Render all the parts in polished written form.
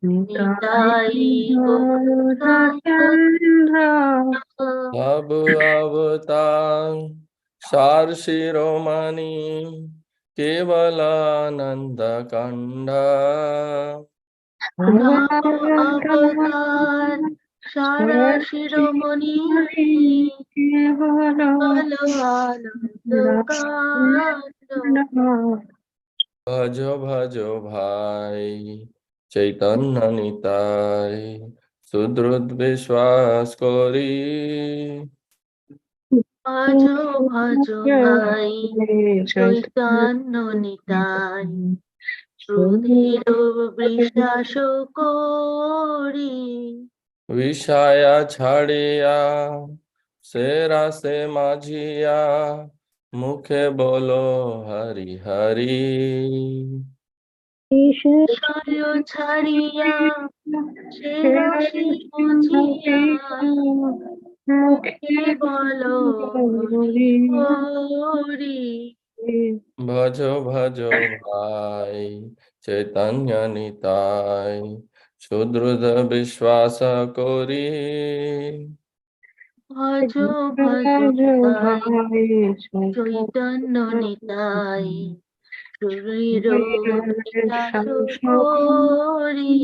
নিতাই গৌরচন্দ্র সব অবতার সার শিরোমণি কেবলানন্দ কণ্ড অবতার সারা শিরোমণি বল আনন্দ কান্ড ভজ ভজ ভাই চৈতন্য নিতাই সুদৃঢ় বিশ্বাস করি ভজ ভজ ভাই চৈতন্য নিতাই সুধীর বিশ্বাস করি বিষয়া ছাড়িয়া সে রাসে মাঝিয়া মুখে বলো হরি হরি বিষয় ছাড়িয়া সে রসে বুঝিয়া মুখে বলো হরি হরি ভজ ভজ ভাই চৈতন্য নিতাই সুদৃঢ় বিশ্বাস করি ভজ ভজ ভাই চৈতন্য নিতাই শরীর বিকাশ করি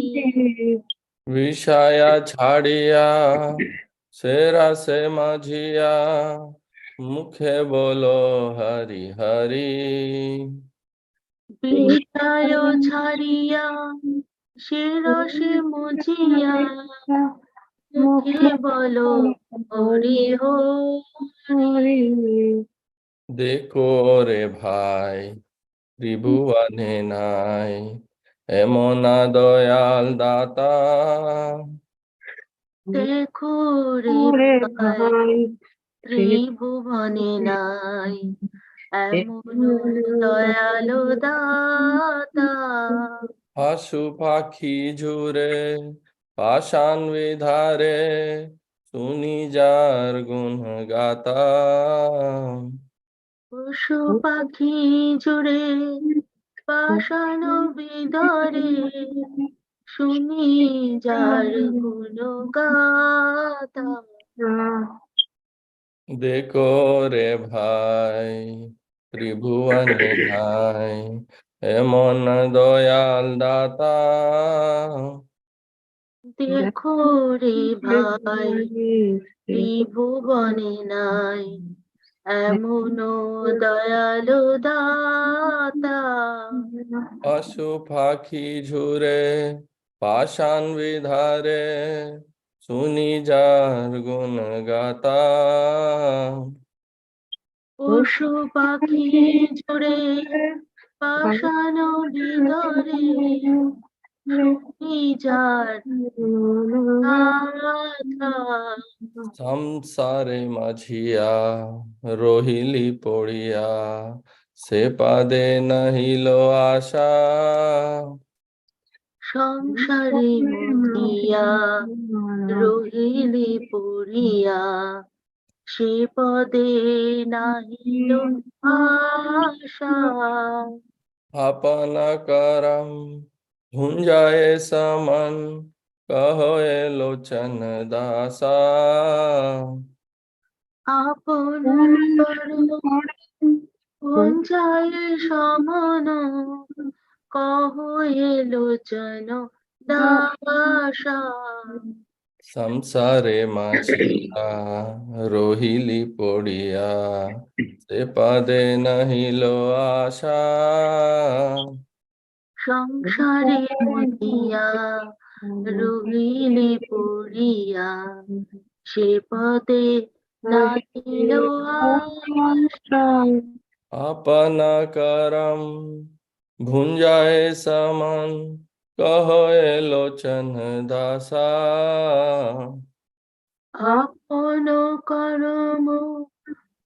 বিষয়া ছাড়িয়া সে রাসে মাঝিয়া মুখে বলো হরি হরি বিষয় ছাড়িয়া সে রসে মুজিয়া মুখে বলো হরি হরি দেখো রে ভাই ত্রিভুবনে নাই এমন দয়াল দাতা দেখো রে ভাই ত্রিভুবনে নাই এমন দয়ালু দাতা হাসু পাখি ঝুরে পাষাণ বিধারে শুনি যার গুণ গাতা পশু পাখি জুড়ে পাষাণ বিদরে শুনি যার গুণ গাতা দেখো রে ভাই ত্রিভুবনে নাই এমন দয়াল দাতা দেখো রে ভাই ত্রিভুবনে নাই এমন দয়ালু দাতা পশু পাখি ঝুরে পাষাণ বিধারে শুনি যার গুণ গাতা পশু পাখি জুড়ে পাষাণ বিদরে শুনি যার গাথা সংসারে মাঝিয়া রহিলি পড়িয়া সে পাদে নহিল আশা সংসারে মজিয়া রহিলি পড়িয়া সে পদে নাহিল আশা আপন করম ভুঞ্জায়ে সমন কহে লোচন দাসা আপন পঞ্চায় সমান কহ লোচন দাসা সংসারে মাঝিয়া রহিলি পড়িয়া সে পাদে নহিল আশা সংসারে মজিয়া রহিলি পড়িয়া সে পদে নাহিল আশা আপন করম ভুঞ্জায়ে সমন কহে লোচন দাসা আপন করম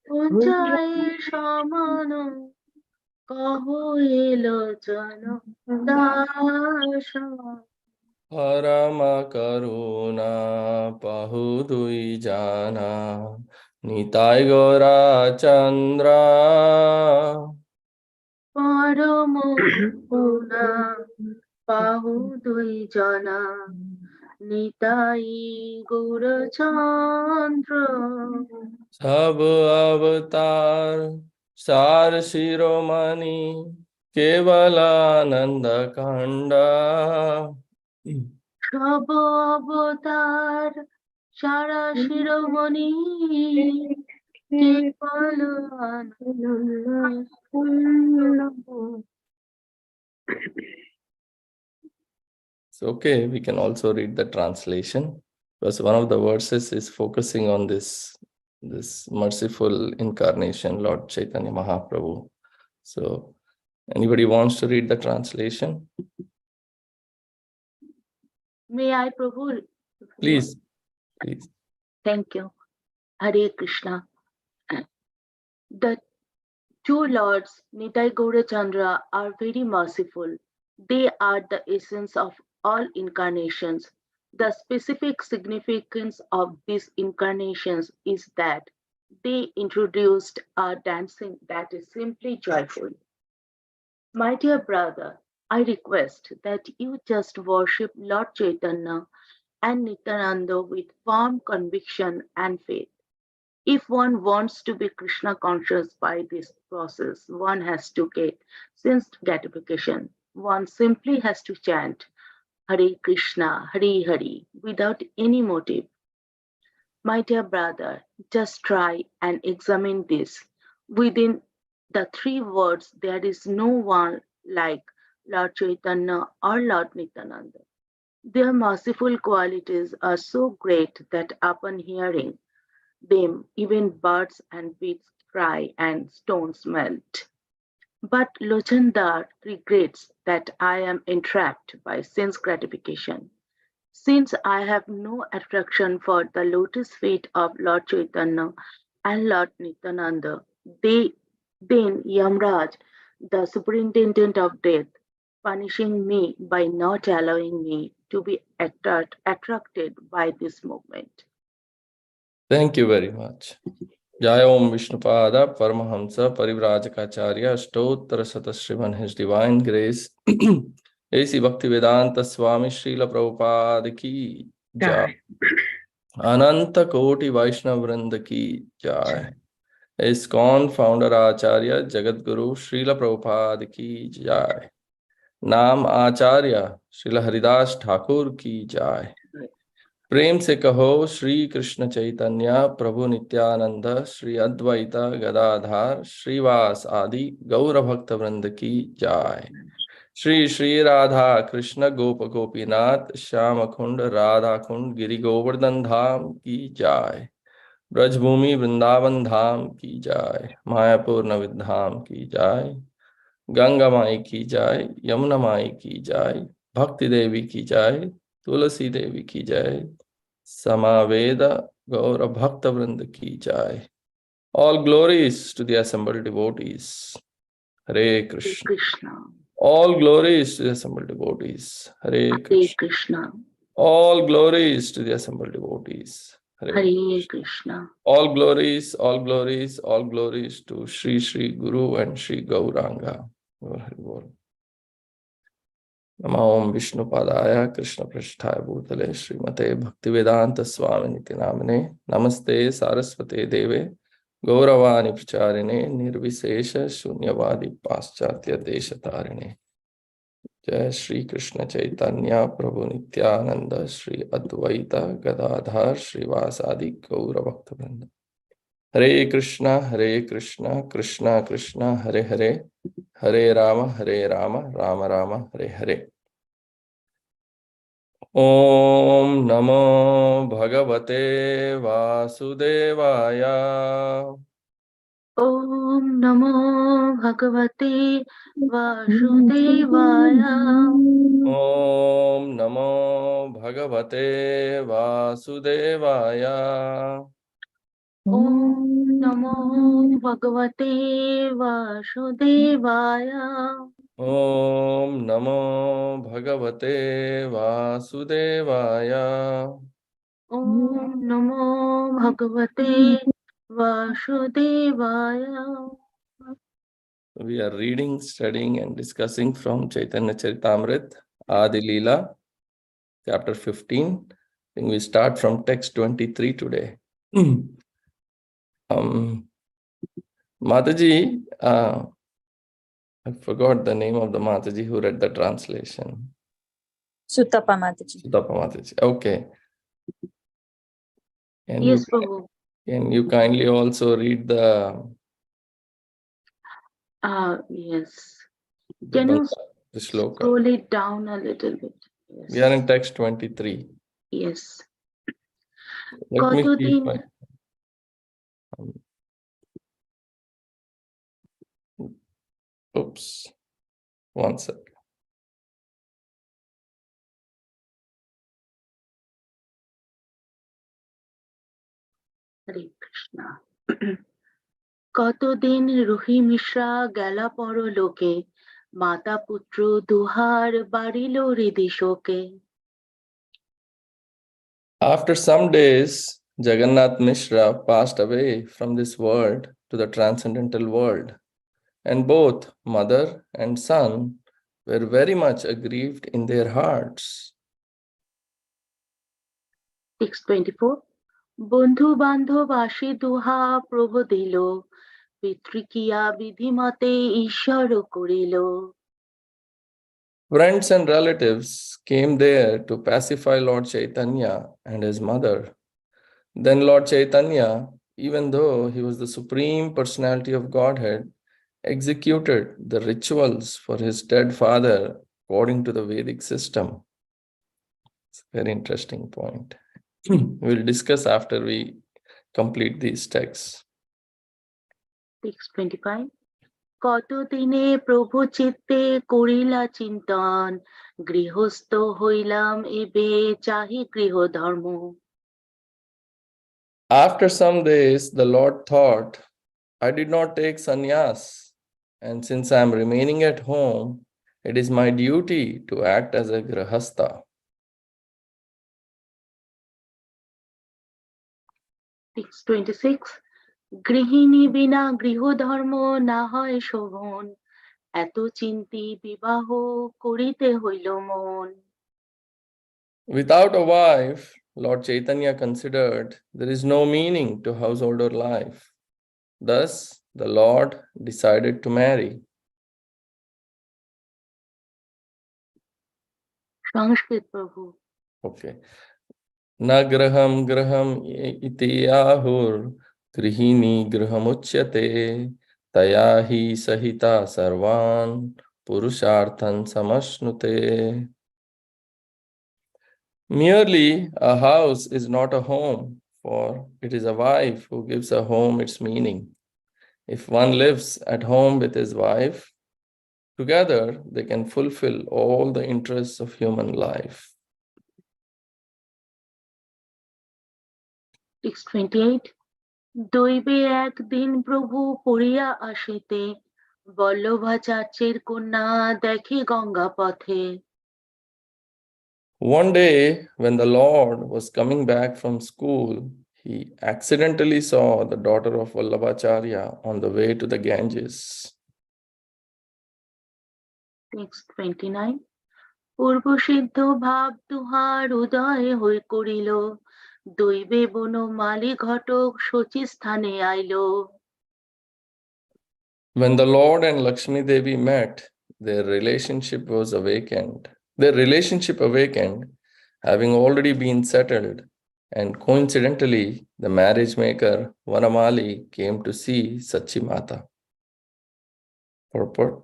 পঞ্চায় সমান কহ লোচন দাসা পরম করুণা পাহু দুই জানা নিতাই গৌরা চন্দ্র পরম করুণা Bahu dui jana Nitai Gaura Chandra Sab avatar Sar Shiromani Kevalananda Kanda. সব অবতার সারা শিরোমণি কেবল It's okay, we can also read the translation because one of the verses is focusing on this merciful incarnation, Lord Chaitanya Mahaprabhu. So, anybody wants to read the translation? May I, Prabhu? Please, please. Thank you. Hare Krishna. The two lords, Nitai Gaurachandra, are very merciful. They are the essence of all incarnations. The specific significance of these incarnations is that they introduced a dancing that is simply joyful. My dear brother, I request that you just worship Lord Chaitanya and Nityananda with firm conviction and faith. If one wants to be Krishna conscious by this process, one has to get sense gratification. One simply has to chant Hare Krishna, Hare Hare without any motive. My dear brother, just try and examine this. Within the three words, there is no one like Lord Chaitanya or Lord Nityananda. Their merciful qualities are so great that upon hearing them, even birds and beasts cry and stones melt. But Lochandar regrets that I am entrapped by sense gratification. Since I have no attraction for the lotus feet of Lord Chaitanya and Lord Nityananda, then Yamraj, the superintendent of death, punishing me by not allowing me to be attracted by this movement. Thank you very much. Jai Om Vishnupada Paramahamsa Parivrajakacarya Ashtottara Satasriman, His Divine Grace A.C. Bhaktivedanta Swami Srila Prabhupada Ki Jai. Ananta Koti Vaishnav Vrinda Ki Jai. ISKCON Founder Acharya Jagat Guru Srila Prabhupada Ki Jai. नाम आचार्य श्रील हरिदास ठाकुर की जय। प्रेम से कहो श्री कृष्ण चैतन्य प्रभु नित्यानंद श्री अद्वैत गदाधार श्रीवास आदि गौर भक्त वृंद की जय। श्री श्री राधा कृष्ण गोप गोपीनाथ श्याम कुंड राधा कुंड गिरि गोवर्धन धाम की जय। ब्रजभूमि वृंदावन धाम की जय। मायापुर नवद्वीप धाम की जय। गंगा माई की जय, यमुना माई की जय, भक्ति देवी की जय, तुलसी देवी की जय, समावेद गौर भक्त वृंद की जय। All glories to the assembled devotees. Hare Krishna. All glories to the assembled devotees. Hare Krishna. All glories to the assembled devotees. Hare Krishna. All glories, all glories, all glories to Sri Sri Guru and Sri Gauranga. नमो ओम विष्णुपादाय कृष्ण पृष्ठाय भूतले श्रीमते भक्तिवेदांत स्वामिनिति नामने नमस्ते सारस्वते देवे गौरवाणी प्रचारिणे निर्विशेष शून्यवादी पाश्चात्य देशतारिणे। जय श्री कृष्ण चैतन्य प्रभु नित्यानंद श्री अद्वैत गदाधर श्रीवासादि गौर भक्तवृंद। हरे कृष्णा कृष्णा कृष्णा हरे हरे, हरे राम राम राम हरे हरे। ओम नमो भगवते वासुदेवाय। ओम नमो भगवते वासुदेवाय। ओम नमो भगवते वासुदेवाय। ओम नमो भगवते वासुदेवाय। ओम नमो भगवते वासुदेवाय। ओम नमो भगवते वासुदेवाय। We are reading, studying and discussing from Caitanya Caritamrita, Adi Leela, chapter 15. I think we start from text 23 today. Mataji, I forgot the name of the Mataji who read the translation. Sutapa Mataji. Sutapa Mataji. Okay. Yes, Prabhu. Can you kindly also read the Yes. Can you the shloka? scroll it down a little bit? Yes. We are in text 23. Yes. Let me see if Kotodin. Oops. One sec. Hare Krishna. কতদিন রুহি মিশ্রা গেলা পরলোকে মাতা পুত্র দুহার বাড়িল হৃদি শোকে. After some days, Jagannath Mishra passed away from this world to the transcendental world, and both mother and son were very much aggrieved in their hearts. 624 বন্ধু বান্ধব আসি দুহা প্রভ দিল পিতৃকিয়া বিধিমতে ঈশ্বর করিল. Friends and relatives came there to pacify Lord Caitanya and his mother. Then Lord Caitanya, even though he was the Supreme Personality of Godhead, executed the rituals for his dead father according to the Vedic system. It's a very interesting point. We'll discuss after we complete these texts. 625 কতদিনে প্রভু চিত্তে করিলা চিন্তন গৃহস্থ হইলাম এবে চাহি গৃহ ধর্ম. After some days, the Lord thought, I did not take sannyas, and since I am remaining at home, it is my duty to act as a grihastha. 626 গৃহিণী বিনা গৃহধর্ম না হয় শোভন এত চিন্তি বিবাহ করিতে হইল মন. Without a wife, Lord Chaitanya considered there is no meaning to householder life. Thus, the Lord decided to marry. সংস্কৃত প্রভু. Okay. Na graham graham iti ahur grihini grahamuchyate tayahi sahita sarvan purusharthan samashnute. Merely a house is not a home, for it is a wife who gives a home its meaning. If one lives at home with his wife, together they can fulfill all the interests of human life. 628 দৈবে একদিন প্রভু পড়িয়া আসিতে বল্লভাচার্যের কন্যা দেখে গঙ্গা পথে. One day, when the Lord was coming back from school, he accidentally saw the daughter of Vallabhacharya on the way to the Ganges. 629 পূর্বসিদ্ধ ভাব তুহার উদয় হই করিল দৈবে বনমালী ঘটক শচী স্থানে আইল. When the Lord and Lakshmi Devi met, their relationship awakened, having already been settled, and coincidentally, the marriage maker Vanamali came to see Sachi Mata. Purport: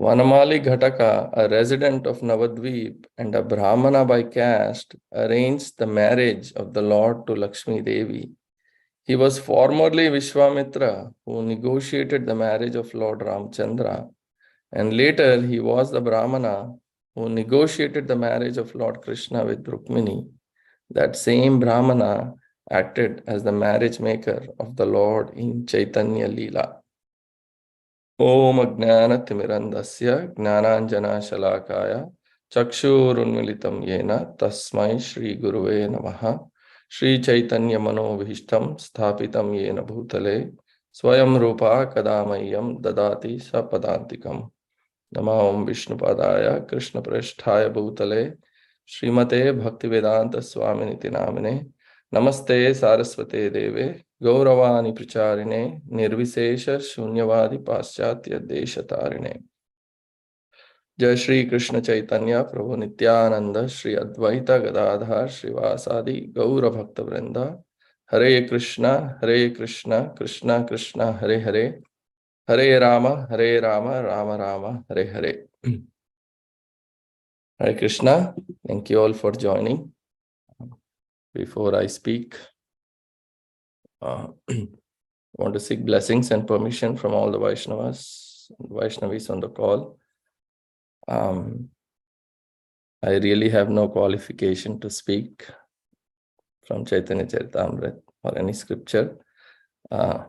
Vanamali Ghataka, a resident of Navadvip and a Brahmana by caste, arranged the marriage of the Lord to Lakshmi Devi. He was formerly Vishwamitra, who negotiated the marriage of Lord Ramchandra, and later he was the Brahmana who negotiated the marriage of Lord Krishna with Rukmini. That same Brahmana acted as the marriage maker of the Lord in Caitanya Leela. Om Ajnanatimirandasya Gnananjana Shalakaya Chakshurunmilitam Yena Tasmai Shri Guruve Namaha Shri Chaitanya Manovishtam Sthapitam Yena Bhutale Swayam Rupa Kadamayam Dadati Sapadantikam. Namo Om Vishnupadaya Krishna Prasthaya Bhutale Srimate Bhaktivedanta Swaminiti Namine Namaste Saraswate Deve Gauravani Pracharine Nirvisesha Shunyavadi Paschatya Deshatarine. Jai Shri Krishna Chaitanya Prabhu Nityananda Shri Advaita Gadadhar Srivasadi Gaura Bhakta Vrinda Hare Krishna Krishna Krishna Hare Hare Hare Rama Rama Rama Hare Hare. Hare Krishna. Thank you all for joining. Before I speak, I want to seek blessings and permission from all the Vaishnavis on the call. I really have no qualification to speak from Caitanya Caritamrita or any scripture. I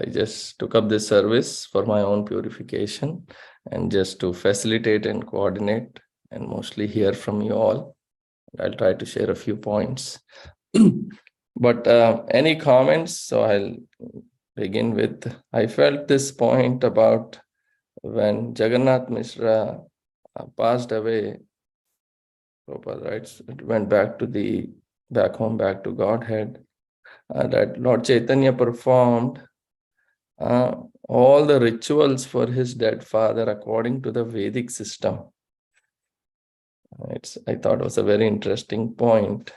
just took up this service for my own purification and just to facilitate and coordinate and mostly hear from you all. I'll try to share a few points. But any comments? So I'll begin with, I felt this point about when Jagannath Mishra passed away, Prabhupada writes, it went back home, back to Godhead, that Lord Chaitanya performed all the rituals for his dead father according to the Vedic system. I thought it was a very interesting point.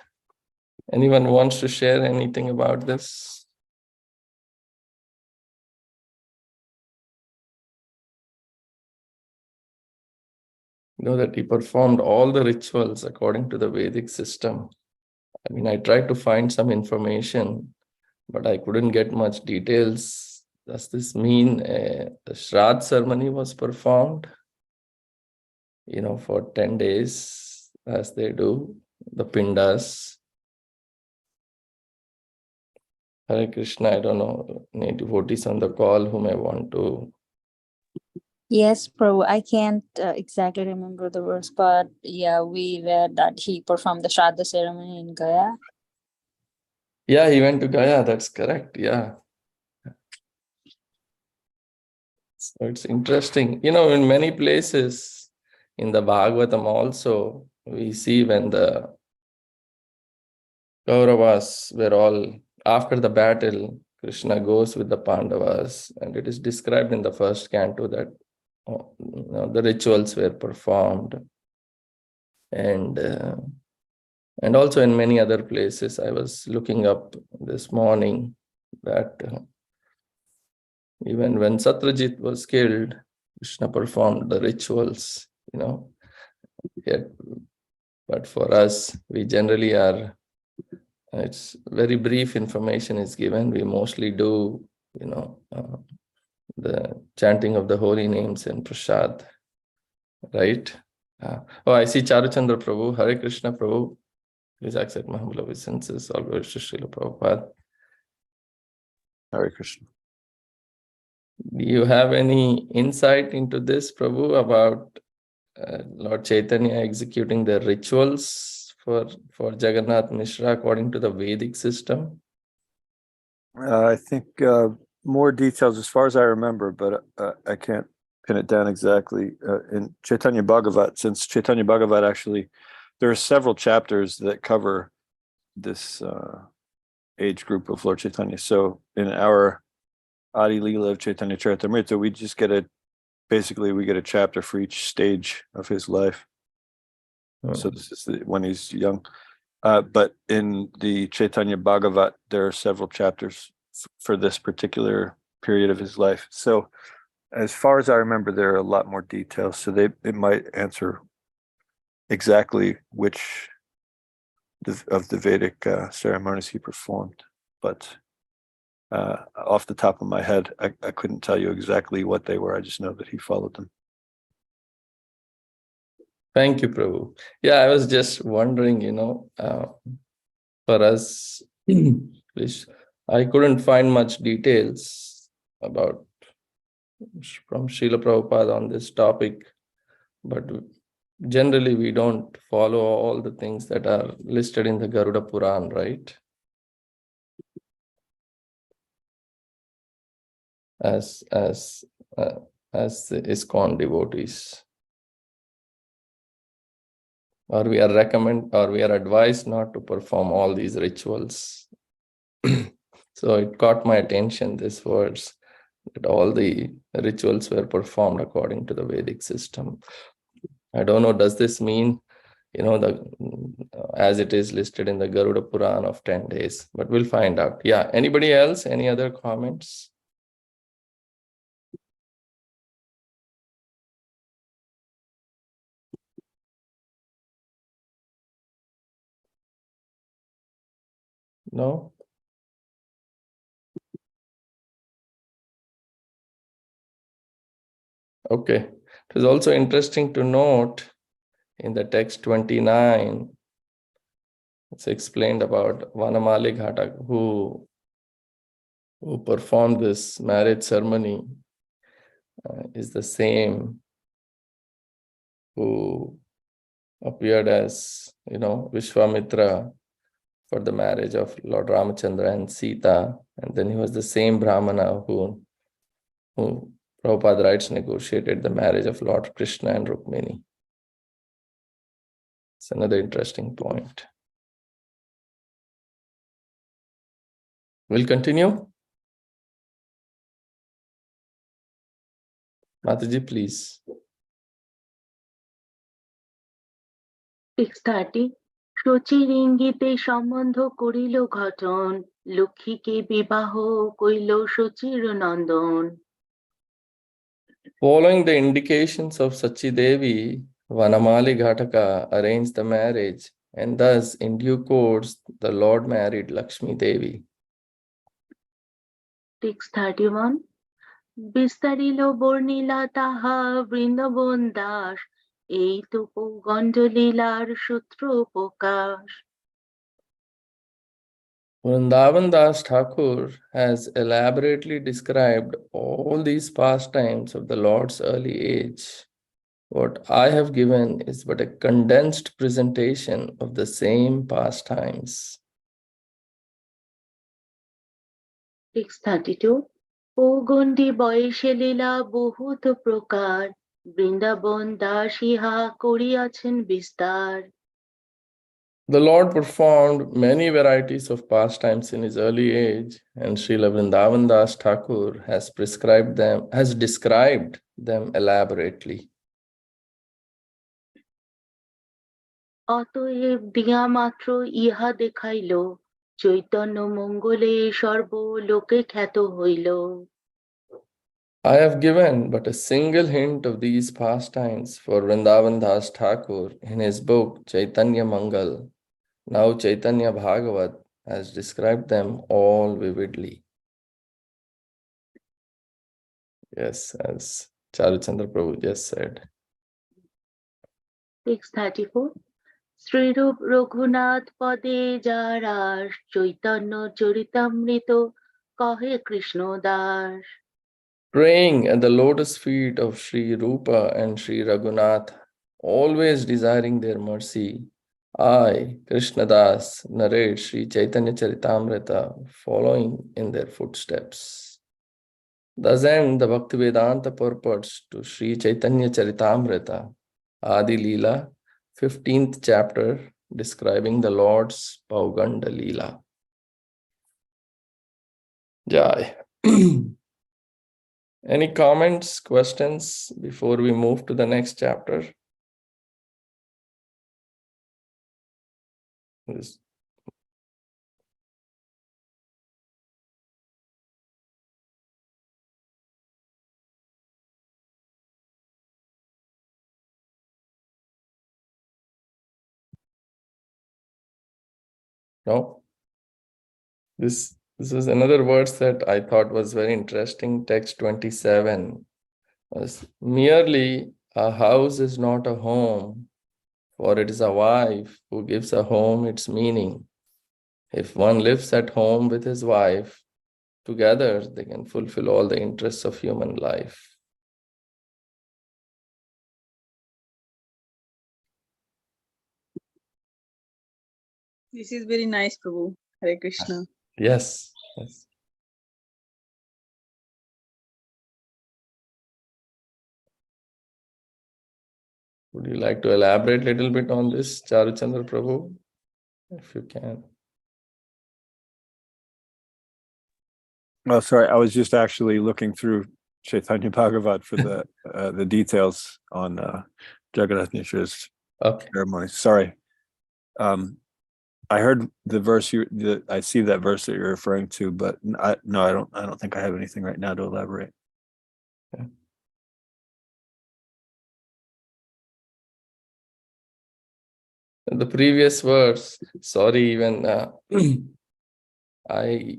Anyone wants to share anything about this? You know that he performed all the rituals according to the Vedic system. I mean, I tried to find some information, but I couldn't get much details. Does this mean the Shraddha ceremony was performed, for 10 days, as they do, the Pindas? Hare Krishna, I don't know, any devotees on the call who may want to. Yes, Prabhu. I can't exactly remember the words, but yeah, we read that he performed the Shraddha ceremony in Gaya. Yeah, he went to Gaya, that's correct, yeah. So it's interesting. In many places, in the Bhagavatam also, we see when the Kauravas were all, after the battle, Krishna goes with the Pandavas, and it is described in the first canto that the rituals were performed. And also in many other places, I was looking up this morning that even when Satyajit was killed, Krishna performed the rituals, Yet, but for us, we generally are, it's very brief information is given. We mostly do, the chanting of the holy names and prasad, right? I see Charuchandra Prabhu. Hare Krishna Prabhu. Please accept my humble obeisances. All glories to Srila Prabhupada. Hare Krishna. Do you have any insight into this, Prabhu, about Lord Chaitanya executing the rituals for Jagannath Mishra according to the Vedic system? I think more details as far as I remember, but I can't pin it down exactly. In Caitanya Bhagavat, since Caitanya Bhagavat actually, there are several chapters that cover this age group of Lord Chaitanya. So in our Adi Leela of Caitanya Caritamrita, we just get we get a chapter for each stage of his life. So this is when he's young. But in the Caitanya Bhagavat, there are several chapters for this particular period of his life. So as far as I remember, there are a lot more details. So it might answer exactly which of the Vedic ceremonies he performed. But off the top of my head, I couldn't tell you exactly what they were. I just know that he followed them. Thank you, Prabhu. Yeah, I was just wondering, for us, I couldn't find much details from Srila Prabhupada on this topic, but generally we don't follow all the things that are listed in the Garuda Puran, right? As as the ISKCON devotees. Or we are advised not to perform all these rituals. So it caught my attention, these words, that all the rituals were performed according to the Vedic system. I don't know, does this mean, as it is listed in the Garuda Puran of 10 days, but we'll find out. Yeah, anybody else? Any other comments? No? Okay. It is also interesting to note in the text 29, it's explained about Vanamali Ghatak, who performed this marriage ceremony, is the same who appeared as, Vishwamitra for the marriage of Lord Ramachandra and Sita. And then he was the same Brahmana who Prabhupada writes negotiated the marriage of Lord Krishna and Rukmini. It's another interesting point. We'll continue. Mataji, please. 630 শচীর ইঙ্গিতে সম্বন্ধ করিল ঘটন লক্ষ্মীকে বিবাহ কইল শচীর নন্দন. Following the indications of Sachi Devi, Vanamali Ghataka arranged the marriage, and thus in due course the Lord married Lakshmi Devi. 631 বিস্তারিল বর্ণিলা তাহা বৃন্দাবন দাস এই তো গণ্ডলীলার সূত্র প্রকাশ. Vrindavan Das Thakur has elaborately described all these pastimes of the Lord's early age. What I have given is but a condensed presentation of the same pastimes. 632 পৌগণ্ডী বয়সে লীলা বহুত প্রকার বৃন্দাবন দাস ইহা করিয়াছেন বিস্তার. The Lord performed many varieties of pastimes in his early age, and Srila Vrindavan Das Thakur has described them elaborately. অতএব দিয়া মাত্র ইহা দেখাইল চৈতন্য মঙ্গলে সর্বলোকে খ্যাত হইল. I have given but a single hint of these pastimes for Vrindavan Das Thakur in his book Caitanya Mangal. Now Chaitanya Bhagavat has described them all vividly. Yes, as Charuchandra Prabhu just said. 634 Shrirup Raghunath পদে যারা চৈতন্য চরিতামৃত কহে Krishna Das. Praying at the lotus feet of Sri Rupa and Sri Raghunath, always desiring their mercy, I, Krishnadas, narrate Sri Caitanya Caritamrita, following in their footsteps. Thus end the Bhaktivedanta purports to Sri Caitanya Caritamrita, Adi Leela, 15th chapter, describing the Lord's Pauganda Leela. Jai. Any comments, questions before we move to the next chapter? Yes. No? This is another verse that I thought was very interesting. Text 27 was merely a house is not a home, for it is a wife who gives a home its meaning. If one lives at home with his wife, together they can fulfill all the interests of human life. This is very nice, Prabhu. Hare Krishna. Yes, yes. Would you like to elaborate a little bit on this, Charuchandra Prabhu, if you can? Oh, sorry. I was just actually looking through Caitanya Bhagavat for the details on Jagannath Mishra's Okay. ceremony. Sorry. I heard the verse I see that verse that you're referring to, but I don't think I have anything right now to elaborate. Okay. The previous verse, sorry, even I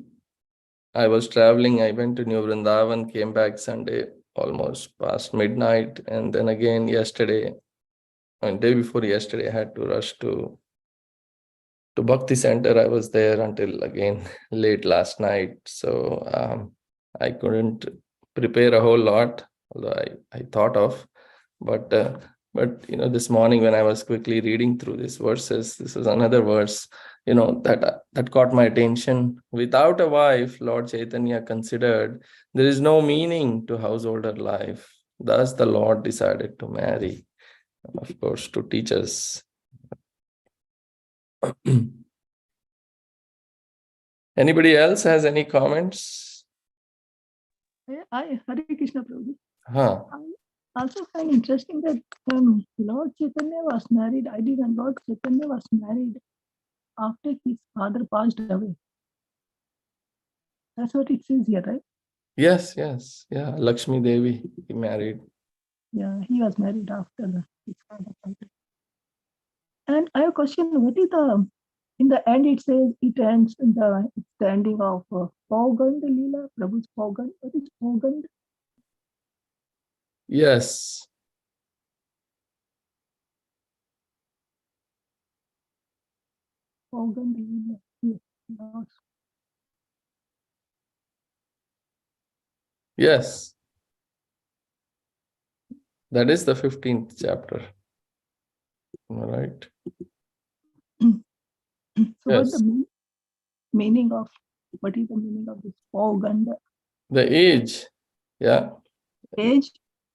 was traveling, I went to New Vrindavan, came back Sunday almost past midnight, and then again yesterday, and day before yesterday, I had to rush to Bhakti Center. I was there until again late last night, so I couldn't prepare a whole lot, although I thought of, but this morning when I was quickly reading through these verses, this is another verse, that caught my attention. Without a wife, Lord Chaitanya considered there is no meaning to householder life. Thus the Lord decided to marry, of course, to teach us. Anybody else has any comments? I Hare Krishna Prabhu. Huh. I also find interesting that Lord Chaitanya was married. I didn't. Lord Chaitanya was married after his father passed away. That's what it says here, right? Yes. Yeah, Lakshmi Devi, he married. Yeah, he was married after his father passed away. And I have a question. What is in the end it says it ends in the ending of Pogand Leela, Prabhu's Pogand. What is Pogand? Yes. Pogand Leela. Yes. Yes. That is the 15th chapter. Am I right? So Yes. what the meaning of what is the meaning of this Pogand The age. Yeah. age?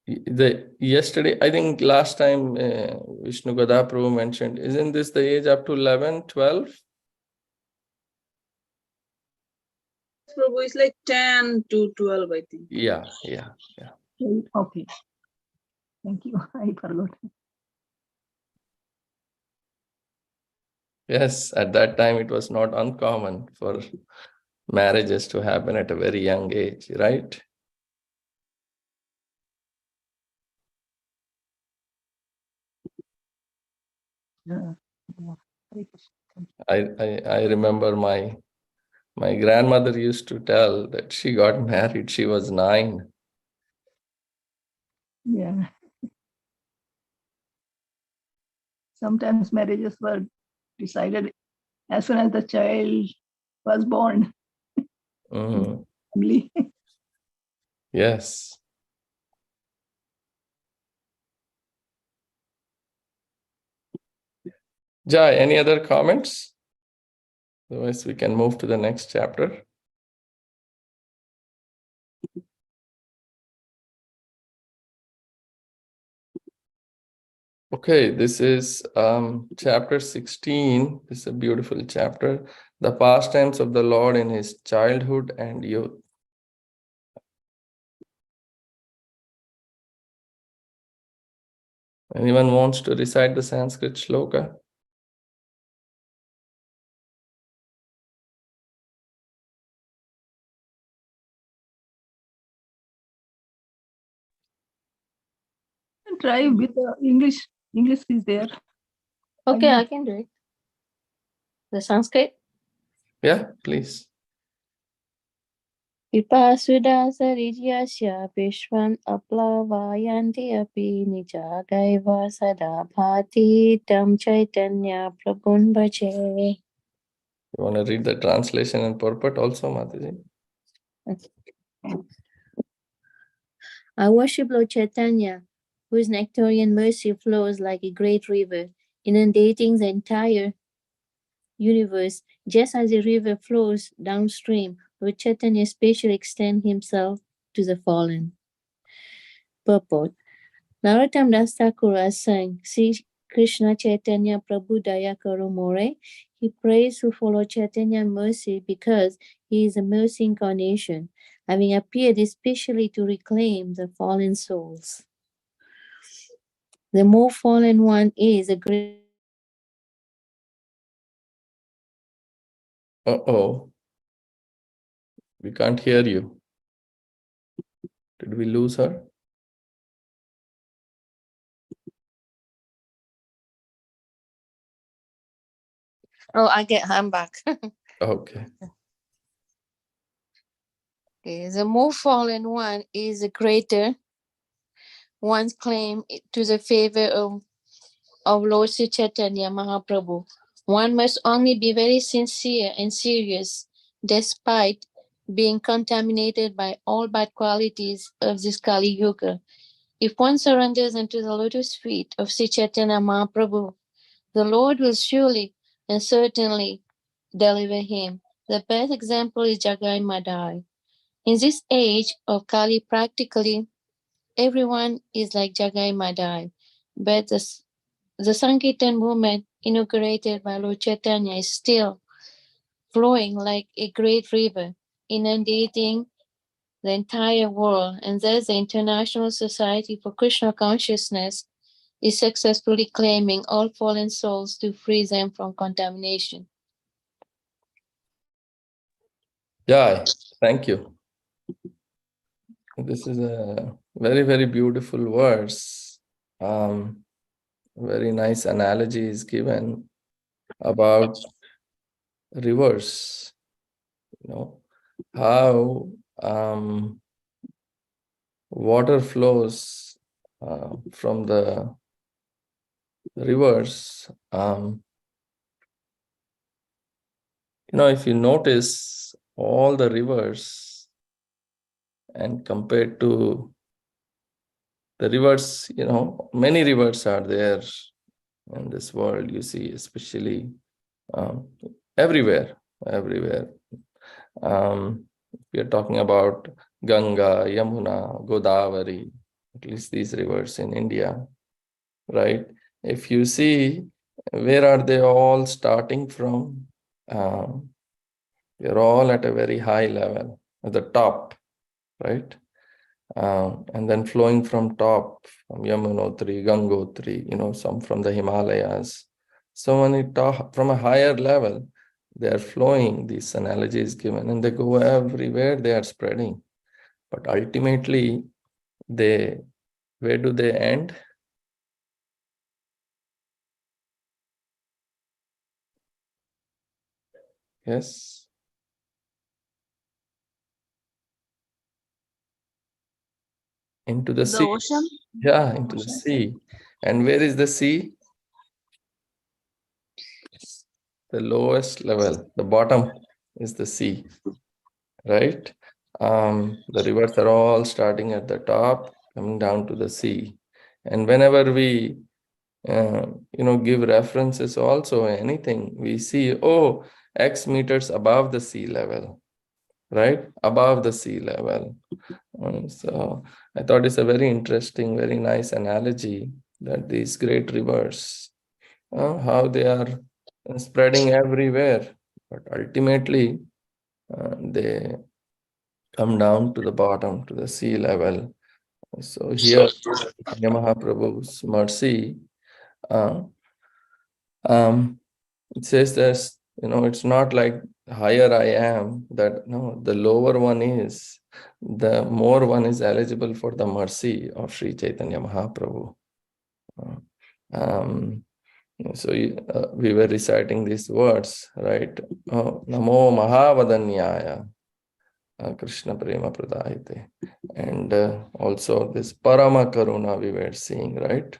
Yesterday, I think last time Vishnu Gada Prabhu mentioned, isn't this the age up to 11, 12? Prabhu is like 10 to 12, I think. Yeah. Okay. Thank you. I forgot. Yes, at that time it was not uncommon for marriages to happen at a very young age, right? Yeah. Hare Krishna. I remember my grandmother used to tell that she got married, she was 9. Yeah. Sometimes marriages were decided as soon as the child was born. Mhm. Only. Yes. Jai, any other comments? Otherwise, we can move to the next chapter. Okay, this is chapter 16. This is a beautiful chapter. The pastimes of the Lord in his childhood and youth. Anyone wants to recite the Sanskrit shloka? Try with English. English is there. Okay, know. I can do it. The Sanskrit. Yeah, please. Vipasudasarigyasya Vishwam Aplavayanti Api Nijagaiva Sada Bhati Tam Chaitanya Prabhun Bhaje. You want to read the translation and purport also, Mataji? I worship Lord Chaitanya, whose nectarian mercy flows like a great river, inundating the entire universe, just as a river flows downstream. Lord Chaitanya especially extends himself to the fallen. Purport. Narottam Das Thakur sang Sri Krishna Chaitanya Prabhu Daya Karo More. He prays who follow Chaitanya mercy because he is a mercy incarnation, having appeared especially to reclaim the fallen souls. The more fallen one is, the greater. Uh-oh. We can't hear you. Did we lose her? Oh, I'm back. Okay. Okay, the more fallen one is the greater one's claim to the favor of Lord Sri Chaitanya Mahaprabhu. One must only be very sincere and serious, despite being contaminated by all bad qualities of this Kali Yuga. If one surrenders into the lotus feet of Sri Chaitanya Mahaprabhu, the Lord will surely and certainly deliver him. The best example is Jagai Madai. In this age of Kali, practically everyone is like Jagai Madai, but the Sankirtan movement inaugurated by Lord Chaitanya is still flowing like a great river, inundating the entire world, and thus the International Society for Krishna Consciousness is successfully claiming all fallen souls to free them from contamination. Jai, thank you. This is a very, very beautiful verse. Very nice analogy is given about rivers. How water flows from the rivers. If you notice all the rivers and compared to the rivers, many rivers are there in this world, you see, especially everywhere. We are talking about Ganga, Yamuna, Godavari, at least these rivers in India, right? If you see, where are they all starting from? They're all at a very high level, at the top, right? And then flowing from top, from Yamunotri, Gangotri, some from the Himalayas. So when you talk from a higher level, they are flowing, these analogies given, and they go everywhere, they are spreading. But ultimately, where do they end? Yes. Into the sea. ocean? Yeah, into the sea. And where is the sea? The lowest level, the bottom is the sea, right? The rivers are all starting at the top, coming down to the sea. And whenever we, give references also, anything, we see, X meters above the sea level, right? Above the sea level. So I thought it's a very interesting, very nice analogy that these great rivers, how they are spreading everywhere, but ultimately they come down to the bottom, to the sea level. So here, Mahaprabhu's mercy, it says that, it's not like higher I am, that no, the lower one is, the more one is eligible for the mercy of Sri Chaitanya Mahaprabhu. So we were reciting these words, right? Namo Mahavadanyaya Krishna Prema Pradayate. And also this Parama Karuna we were seeing, right?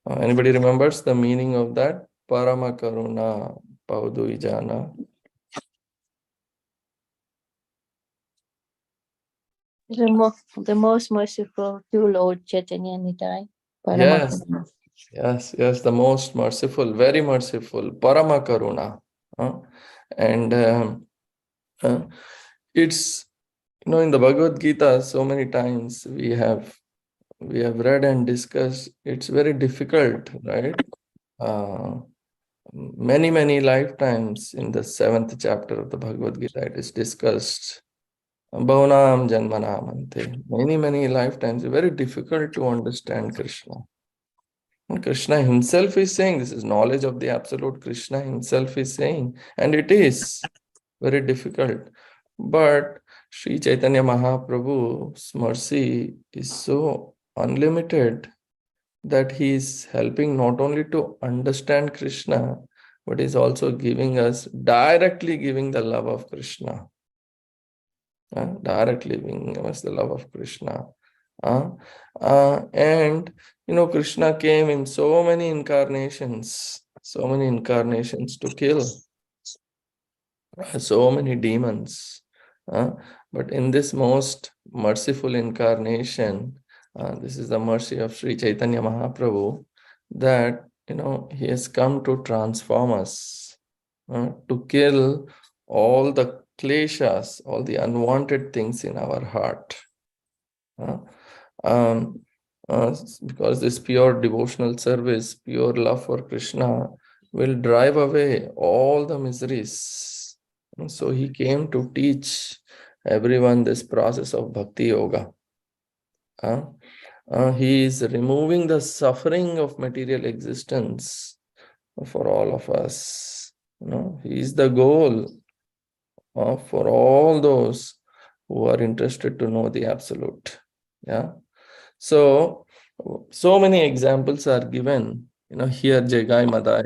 Anybody remembers the meaning of that? Parama Karuna Paudu Ijana. The most merciful to Lord Chaitanya Nitai. Yes, the most merciful, very merciful, Parama Karuna. And it's, in the Bhagavad Gita, so many times we have we have read and discussed, it's very difficult, right? Many lifetimes in the 7th chapter of the Bhagavad Gita, it is discussed. Bhavanam Janmanamante. Many lifetimes, very difficult to understand Krishna. And Krishna himself is saying, this is knowledge of the absolute. Krishna himself is saying, and it is very difficult. But Sri Chaitanya Mahaprabhu's mercy is so unlimited that he is helping not only to understand Krishna, but is also directly giving the love of Krishna. Directly giving us the love of Krishna. And Krishna came in so many incarnations to kill so many demons. But in this most merciful incarnation, this is the mercy of Sri Chaitanya Mahaprabhu, that he has come to transform us, to kill all the kleshas, all the unwanted things in our heart. Because this pure devotional service, pure love for Krishna will drive away all the miseries. And so he came to teach everyone this process of bhakti yoga. He is removing the suffering of material existence for all of us. He is the goal for all those who are interested to know the absolute. So many examples are given. Here Jagai Madai,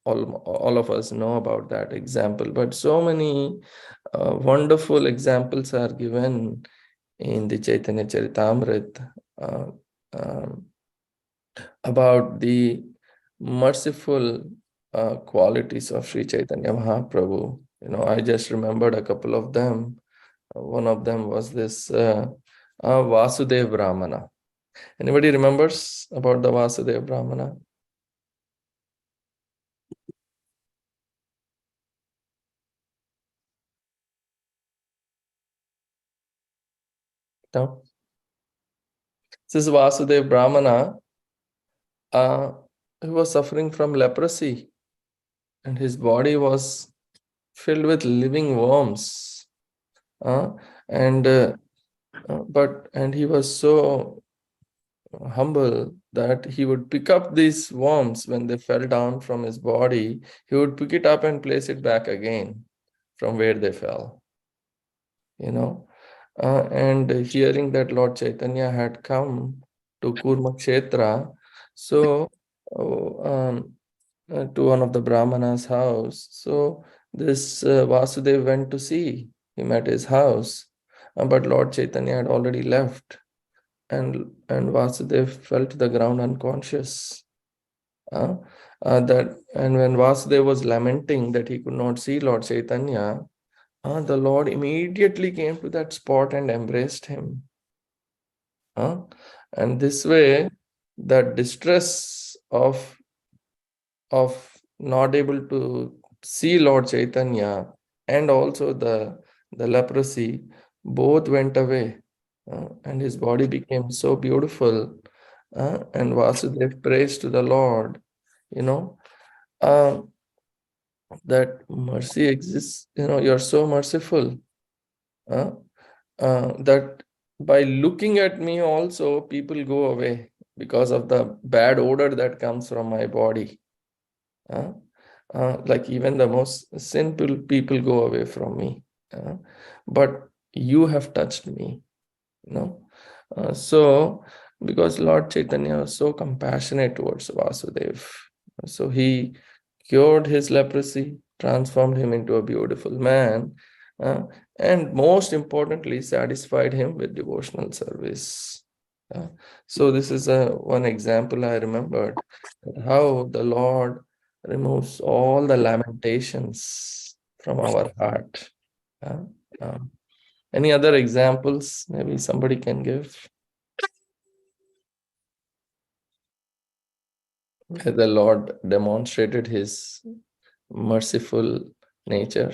all of us know about that example, but so many wonderful examples are given in the Caitanya Caritamrita about the merciful qualities of Sri Chaitanya Mahaprabhu. I just remembered a couple of them. One of them was this Vasudev Brahmana. Anybody remembers about the Vasudev Brahmana? No? This Vasudev Brahmana, he was suffering from leprosy, and his body was filled with living worms. And he was so humble that he would pick up these worms when they fell down from his body. He would pick it up and place it back again from where they fell. And hearing that Lord Chaitanya had come to Kurma Kshetra, so to one of the Brahmanas' house. So this Vasudev went to see him at his house, but Lord Chaitanya had already left, and Vasudev fell to the ground unconscious. And when Vasudev was lamenting that he could not see Lord Chaitanya, the Lord immediately came to that spot and embraced him. And this way, the distress of not able to see Lord Chaitanya and also the leprosy both went away, and his body became so beautiful. And Vasudev prays to the Lord, that mercy exists. You're so merciful that by looking at me also people go away because of the bad odor that comes from my body. Like even the most sinful people go away from me, but you have touched me. So because Lord Chaitanya was so compassionate towards Vasudev, so he cured his leprosy, transformed him into a beautiful man, and most importantly satisfied him with devotional service. So this is one example I remembered, how the Lord removes all the lamentations from our heart. Any other examples maybe somebody can give? Where the Lord demonstrated his merciful nature.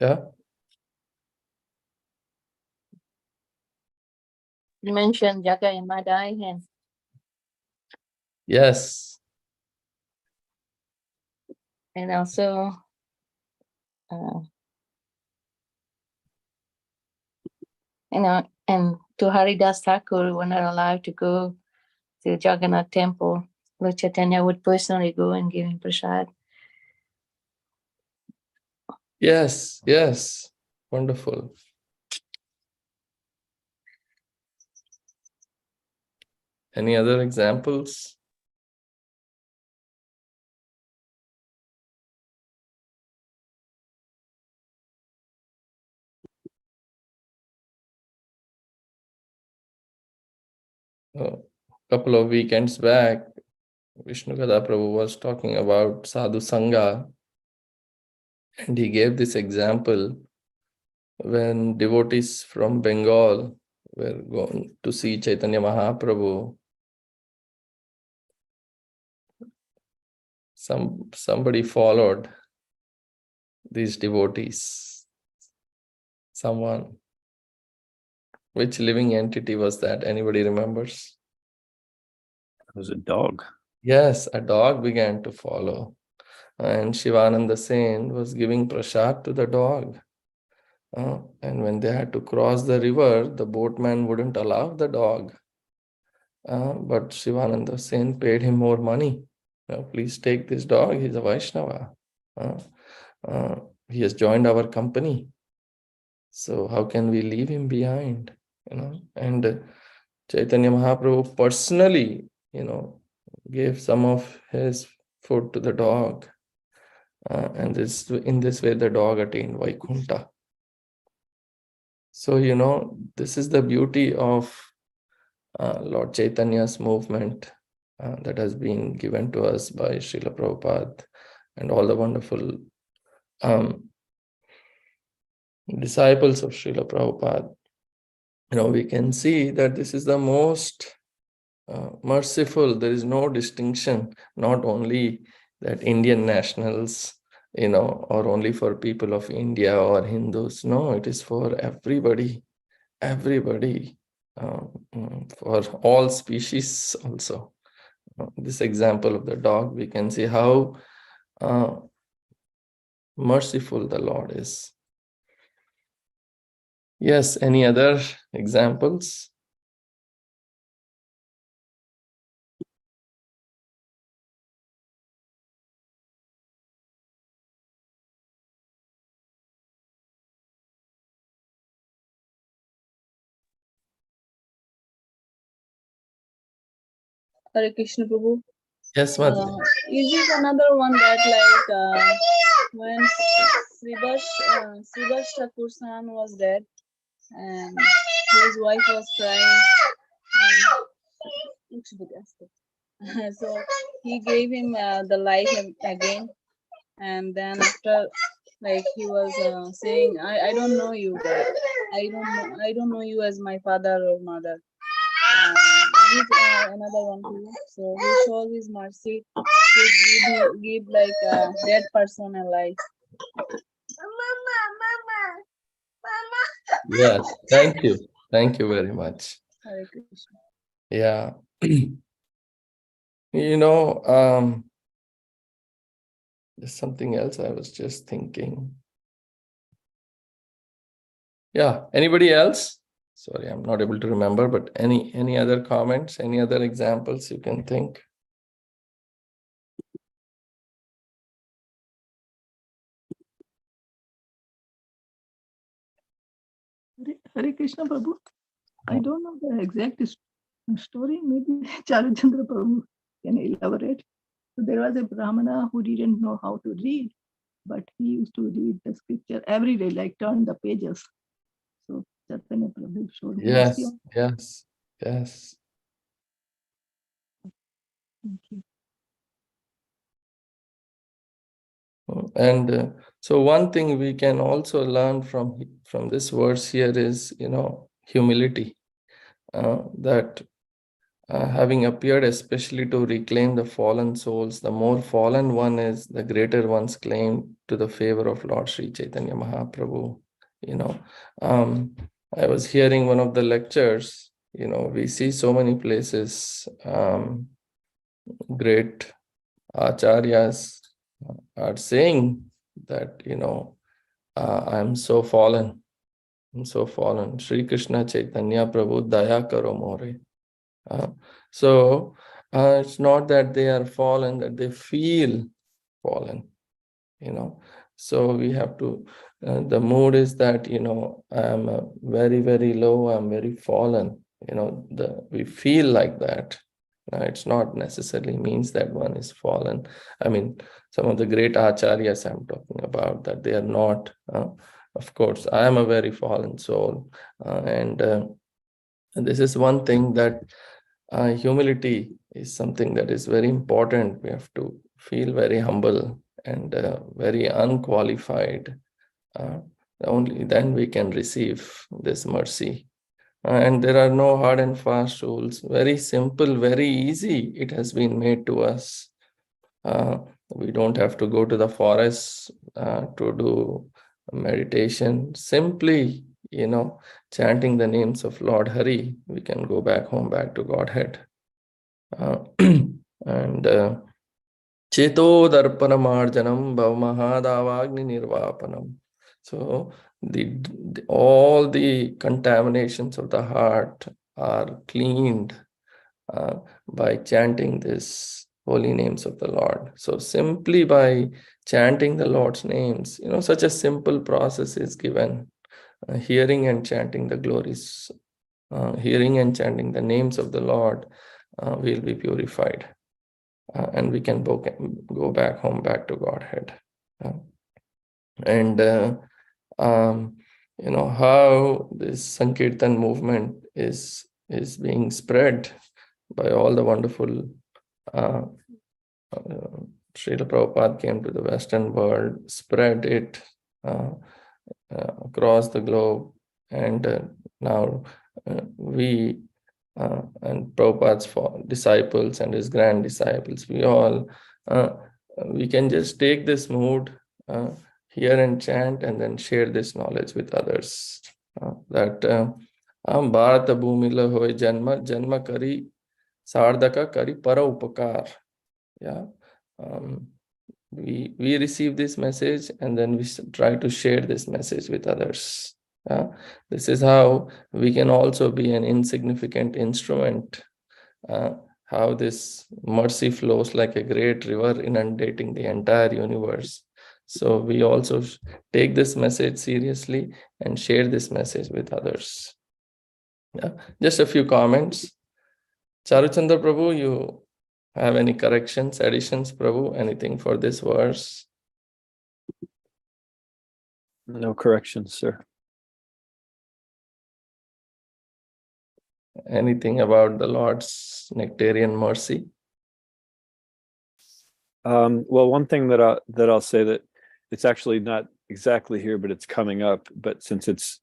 Yeah. You mentioned Jaga and Madai and Yes. also and to Haridas Thakur, we're not allowed to go to Jagannath temple. Lord Chaitanya would personally go and give him prasad. Yes. Yes. Wonderful. Any other examples? A couple of weekends back, Vishnugada Prabhu was talking about Sadhu Sangha, and he gave this example when devotees from Bengal were going to see Chaitanya Mahaprabhu. Somebody followed these devotees. Someone. Which living entity was that? Anybody remembers? It was a dog. Yes, a dog began to follow. And Shivananda Sen was giving prasad to the dog. And when they had to cross the river, the boatman wouldn't allow the dog. But Shivananda Sen paid him more money. Please take this dog, he's a Vaishnava. He has joined our company. So how can we leave him behind? And Chaitanya Mahaprabhu personally, gave some of his food to the dog. And in this way, the dog attained Vaikuntha. So, this is the beauty of Lord Chaitanya's movement that has been given to us by Srila Prabhupada and all the wonderful disciples of Srila Prabhupada. We can see that this is the most merciful. There is no distinction, not only that Indian nationals, or only for people of India or Hindus. No, it is for everybody, for all species also. This example of the dog, we can see how merciful the Lord is. Yes, any other examples? Hare Krishna Prabhu. Yes, Madhu. Is this another one that when Srivash Thakur San was dead and his wife was crying, so he gave him the life again, and then after he was saying, I don't know you, but I don't know you as my father or mother. This another one too. So he shows his mercy to give a dead person a life. Yes, thank you. Thank you very much. Hare Krishna. Yeah. There's something else I was just thinking. Yeah, anybody else? Sorry, I'm not able to remember, but any other comments, any other examples you can think? Hare Krishna Prabhu. I don't know the exact story. Maybe Charachandra Prabhu can elaborate. So there was a Brahmana who didn't know how to read, but he used to read the scripture every day, like turn the pages. So Chaitanya Prabhu showed mercy Yes, on. yes, yes. Thank you. And so one thing we can also learn from this verse here is, humility. That having appeared especially to reclaim the fallen souls. The more fallen one is, the greater one's claim to the favor of Lord Sri Chaitanya Mahaprabhu. I was hearing one of the lectures. We see so many places, great acharyas are saying that, I'm so fallen. I'm so fallen. Sri Krishna Chaitanya Prabhu Daya Karo More. So it's not that they are fallen, that they feel fallen, So we have to, the mood is that, I'm very, very low, I'm very fallen, we feel like that. It's not necessarily means that one is fallen. I mean, some of the great acharyas I'm talking about, that they are not. Of course, I am a very fallen soul. And this is one thing that humility is something that is very important. We have to feel very humble and very unqualified. Only then we can receive this mercy. And there are no hard and fast rules. Very simple, very easy. It has been made to us. We don't have to go to the forest to do meditation. Simply, chanting the names of Lord Hari, we can go back home, back to Godhead. And Cheto Darpanamarjanam Bhavamahadavagni Nirvapanam. So all the contaminations of the heart are cleaned by chanting this holy names of the Lord. So simply by chanting the Lord's names, such a simple process is given. Hearing and chanting the glories, hearing and chanting the names of the Lord, will be purified. And we can go back home, back to Godhead. And how this Sankirtan movement is being spread by all the wonderful Srila Prabhupada came to the Western world, spread it across the globe, and now we and Prabhupada's disciples and his grand disciples, we all we can just take this mood, hear and chant, and then share this knowledge with others. That Bharata Bhumila hoy janma, janma kari sardaka kari para upakar. Yeah. We receive this message and then we try to share this message with others. This is how we can also be an insignificant instrument. How this mercy flows like a great river inundating the entire universe. So we also take this message seriously and share this message with others. Just a few comments. Charuchandra Prabhu, you have any corrections, additions, Prabhu? Anything for this verse? No corrections, sir. Anything about the Lord's nectarian mercy? Well, one thing that I'll say, that it's actually not exactly here, but it's coming up. But since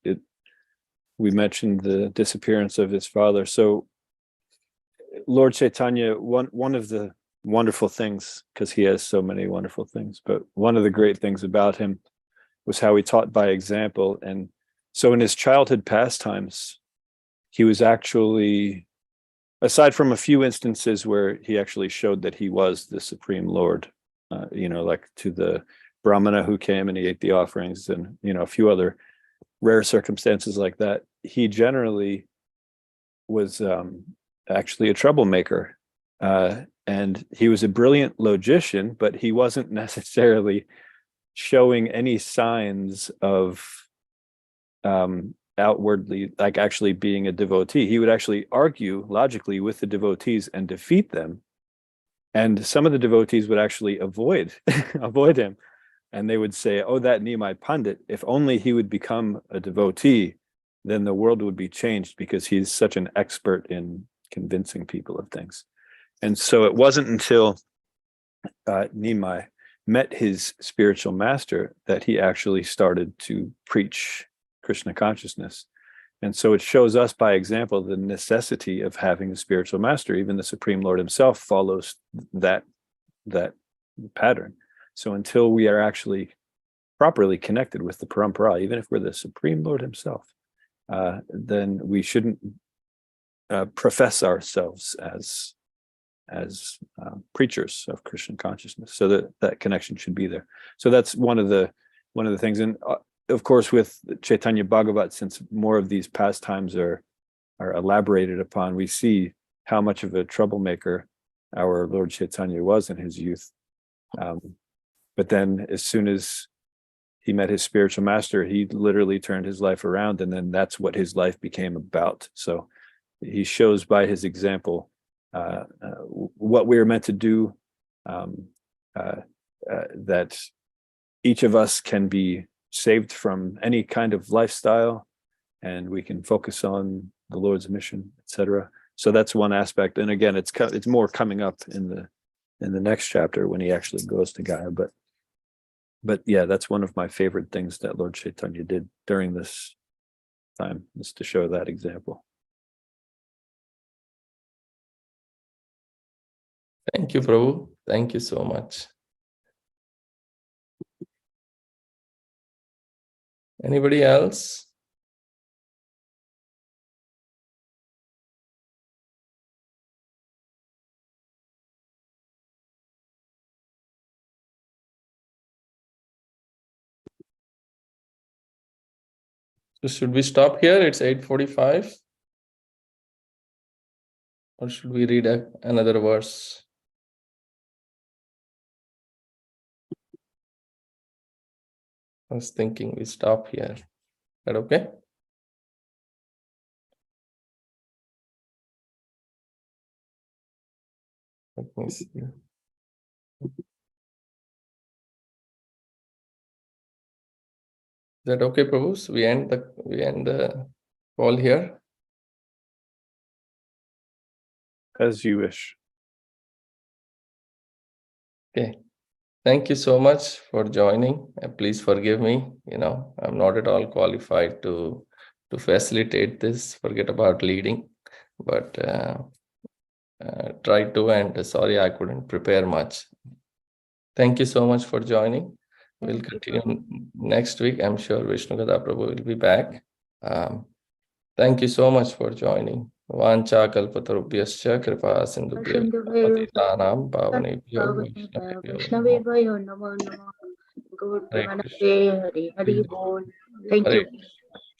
we mentioned the disappearance of his father, so Lord Chaitanya, one of the wonderful things, because he has so many wonderful things, but one of the great things about him was how he taught by example. And so in his childhood pastimes, he was actually, aside from a few instances where he actually showed that he was the Supreme Lord, like to the Brahmana who came and he ate the offerings, and a few other rare circumstances like that, he generally was actually a troublemaker, and he was a brilliant logician, but he wasn't necessarily showing any signs of outwardly, like actually being a devotee. He would actually argue logically with the devotees and defeat them, and some of the devotees would actually avoid him, and they would say, "Oh, that Nimai Pandit, if only he would become a devotee, then the world would be changed, because he's such an expert in convincing people of things." And so it wasn't until Nimai met his spiritual master that he actually started to preach Krishna consciousness. And so it shows us by example the necessity of having a spiritual master. Even the Supreme Lord himself follows that pattern. So until we are actually properly connected with the parampara, even if we're the Supreme Lord himself, then we shouldn't profess ourselves as preachers of Krishna consciousness. So that connection should be there. So that's one of the things. And of course, with Caitanya Bhagavat, since more of these pastimes are elaborated upon, we see how much of a troublemaker our Lord Chaitanya was in his youth. But then as soon as he met his spiritual master, he literally turned his life around, and then that's what his life became about. So he shows by his example what we are meant to do, that each of us can be saved from any kind of lifestyle, and we can focus on the Lord's mission, etc. So that's one aspect. And again, it's more coming up in the next chapter when he actually goes to Gaya. But yeah, that's one of my favorite things that Lord Chaitanya did during this time, is to show that example. Thank you, Prabhu. Thank you so much. Anybody else? So should we stop here? It's 8:45. Or should we read another verse? I was thinking we stop here. Is that okay? Let me see. Is that okay, Prabhu? So we end the call here. As you wish. Okay. Thank you so much for joining. Please forgive me. I'm not at all qualified to facilitate this. Forget about leading, but try to. And sorry, I couldn't prepare much. Thank you so much for joining. We'll continue next week. I'm sure Vishnu Gada Prabhu will be back. Thank you so much for joining. Vancha kalpatarubhyascha kripa sindhubhyo patitanam pavanebhyo Vaishnavebhyo namo namo. Good Hare Namaste, Krishna. Hari Hari Bol. Thank Hare you.